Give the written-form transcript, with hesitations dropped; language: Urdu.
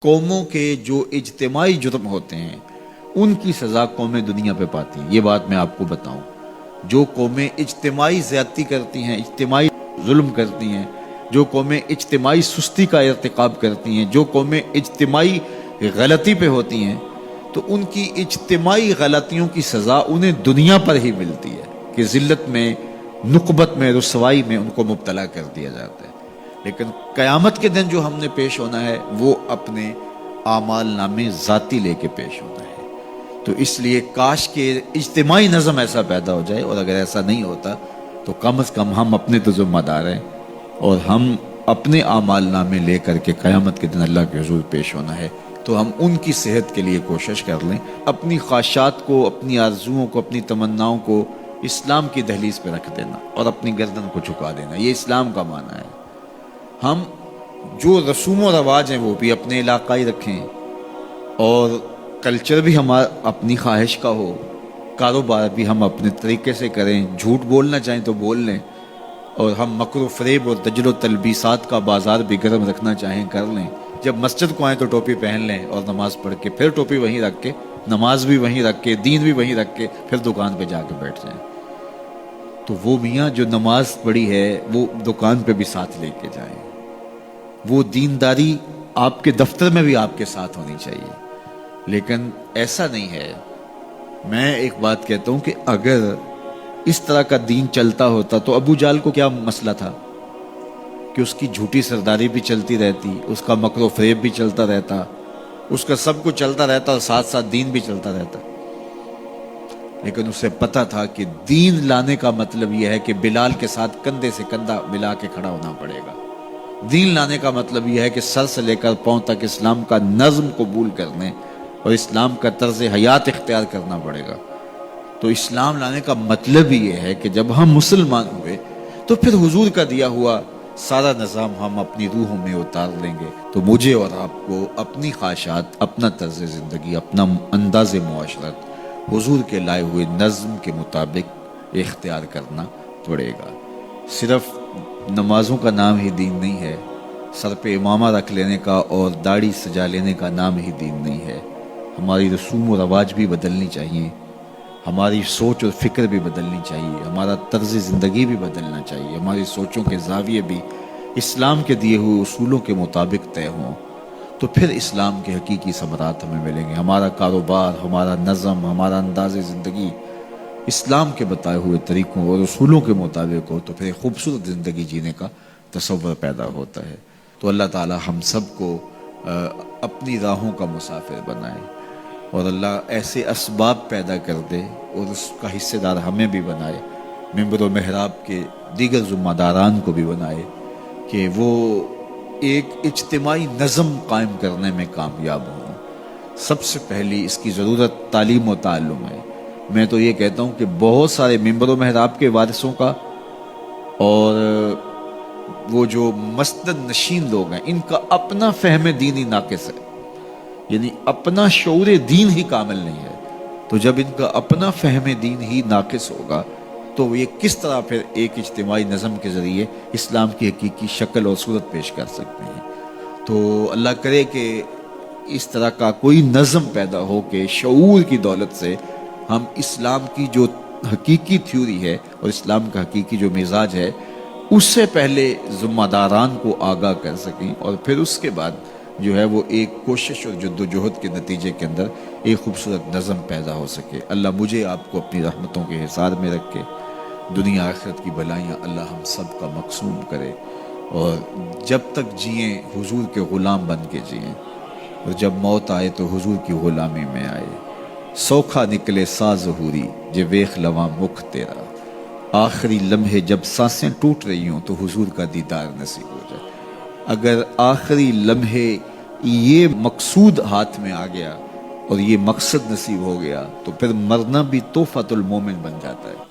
قوموں کے جو اجتماعی جرم ہوتے ہیں ان کی سزا قومیں دنیا پہ پاتی ہیں۔ یہ بات میں آپ کو بتاؤں، جو قومیں اجتماعی زیادتی کرتی ہیں، اجتماعی ظلم کرتی ہیں، جو قومیں اجتماعی سستی کا ارتکاب کرتی ہیں، جو قومیں اجتماعی غلطی پہ ہوتی ہیں، تو ان کی اجتماعی غلطیوں کی سزا انہیں دنیا پر ہی ملتی ہے کہ ذلت میں، نقبت میں، رسوائی میں ان کو مبتلا کر دیا جاتا ہے۔ لیکن قیامت کے دن جو ہم نے پیش ہونا ہے وہ اپنے اعمال نامے ذاتی لے کے پیش ہونا ہے۔ تو اس لیے کاش کہ اجتماعی نظم ایسا پیدا ہو جائے، اور اگر ایسا نہیں ہوتا تو کم از کم ہم اپنے تو ذمہ دار ہیں، اور ہم اپنے اعمال نامے لے کر کے قیامت کے دن اللہ کے حضور پیش ہونا ہے، تو ہم ان کی صحت کے لیے کوشش کر لیں، اپنی خواہشات کو، اپنی آرزوؤں کو، اپنی تمناؤں کو اسلام کی دہلیز پہ رکھ دینا اور اپنی گردن کو جھکا دینا۔ یہ اسلام کا معنی ہے۔ ہم جو رسوم و رواج ہیں وہ بھی اپنے علاقائی رکھیں، اور کلچر بھی ہمارا اپنی خواہش کا ہو، کاروبار بھی ہم اپنے طریقے سے کریں، جھوٹ بولنا چاہیں تو بول لیں، اور ہم مکر و فریب اور دجل و تلبیسات کا بازار بھی گرم رکھنا چاہیں کر لیں۔ جب مسجد کو آئیں تو ٹوپی پہن لیں اور نماز پڑھ کے پھر ٹوپی وہیں رکھ کے، نماز بھی وہیں رکھ کے، دین بھی وہیں رکھ کے پھر دکان پہ جا کے بیٹھ جائیں۔ تو وہ میاں جو نماز پڑھی ہے وہ دکان پہ بھی ساتھ لے کے جائیں۔ وہ دینداری آپ کے دفتر میں بھی آپ کے ساتھ ہونی چاہیے۔ لیکن ایسا نہیں ہے۔ میں ایک بات کہتا ہوں کہ اگر اس طرح کا دین چلتا ہوتا تو ابو جہل کو کیا مسئلہ تھا کہ اس کی جھوٹی سرداری بھی چلتی رہتی، اس کا مکر و فریب بھی چلتا رہتا، اس کا سب کچھ چلتا رہتا اور ساتھ ساتھ دین بھی چلتا رہتا۔ لیکن اسے پتا تھا کہ دین لانے کا مطلب یہ ہے کہ بلال کے ساتھ کندھے سے کندھا ملا کے کھڑا ہونا پڑے گا۔ دین لانے کا مطلب یہ ہے کہ سر سے لے کر پاؤں تک اسلام کا نظم قبول کرنے اور اسلام کا طرز حیات اختیار کرنا پڑے گا۔ تو اسلام لانے کا مطلب یہ ہے کہ جب ہم مسلمان ہوئے تو پھر حضور کا دیا ہوا سارا نظام ہم اپنی روحوں میں اتار لیں گے۔ تو مجھے اور آپ کو اپنی خواہشات، اپنا طرز زندگی، اپنا انداز معاشرت حضور کے لائے ہوئے نظم کے مطابق اختیار کرنا پڑے گا۔ صرف نمازوں کا نام ہی دین نہیں ہے، سر پہ امامہ رکھ لینے کا اور داڑھی سجا لینے کا نام ہی دین نہیں ہے۔ ہماری رسوم و رواج بھی بدلنی چاہیے، ہماری سوچ اور فکر بھی بدلنی چاہیے، ہمارا طرز زندگی بھی بدلنا چاہیے، ہماری سوچوں کے زاویے بھی اسلام کے دیے ہوئے اصولوں کے مطابق طے ہوں، تو پھر اسلام کے حقیقی ثمرات ہمیں ملیں گے۔ ہمارا کاروبار، ہمارا نظم، ہمارا انداز زندگی اسلام کے بتائے ہوئے طریقوں اور اصولوں کے مطابق ہو تو پھر ایک خوبصورت زندگی جینے کا تصور پیدا ہوتا ہے۔ تو اللہ تعالی ہم سب کو اپنی راہوں کا مسافر بنائے، اور اللہ ایسے اسباب پیدا کر دے اور اس کا حصے دار ہمیں بھی بنائے، ممبر و محراب کے دیگر ذمہ داران کو بھی بنائے، کہ وہ ایک اجتماعی نظم قائم کرنے میں کامیاب ہوں۔ سب سے پہلی اس کی ضرورت تعلیم و تعلم ہے۔ میں تو یہ کہتا ہوں کہ بہت سارے ممبر و محراب کے وارثوں کا اور وہ جو مسند نشین لوگ ہیں ان کا اپنا فہم دینی ناقص ہے، یعنی اپنا شعور دین ہی کامل نہیں ہے۔ تو جب ان کا اپنا فہم دین ہی ناقص ہوگا تو یہ کس طرح پھر ایک اجتماعی نظم کے ذریعے اسلام کی حقیقی شکل اور صورت پیش کر سکتے ہیں۔ تو اللہ کرے کہ اس طرح کا کوئی نظم پیدا ہو کہ شعور کی دولت سے ہم اسلام کی جو حقیقی تھیوری ہے اور اسلام کا حقیقی جو مزاج ہے اس سے پہلے ذمہ داران کو آگاہ کر سکیں، اور پھر اس کے بعد جو ہے وہ ایک کوشش اور جد و جہد کے نتیجے کے اندر ایک خوبصورت نظم پیدا ہو سکے۔ اللہ مجھے آپ کو اپنی رحمتوں کے حصار میں رکھ کے دنیا آخرت کی بلائیاں اللہ ہم سب کا مقسوم کرے، اور جب تک جئیں حضور کے غلام بن کے جئیں، اور جب موت آئے تو حضور کی غلامی میں آئے۔ سوکھا نکلے سا ظہوری جے ویخ لواں مکھ تیرا، آخری لمحے جب سانسیں ٹوٹ رہی ہوں تو حضور کا دیدار نصیب ہو جائے۔ اگر آخری لمحے یہ مقصود ہاتھ میں آ گیا اور یہ مقصد نصیب ہو گیا تو پھر مرنا بھی تحفۃ المومن بن جاتا ہے۔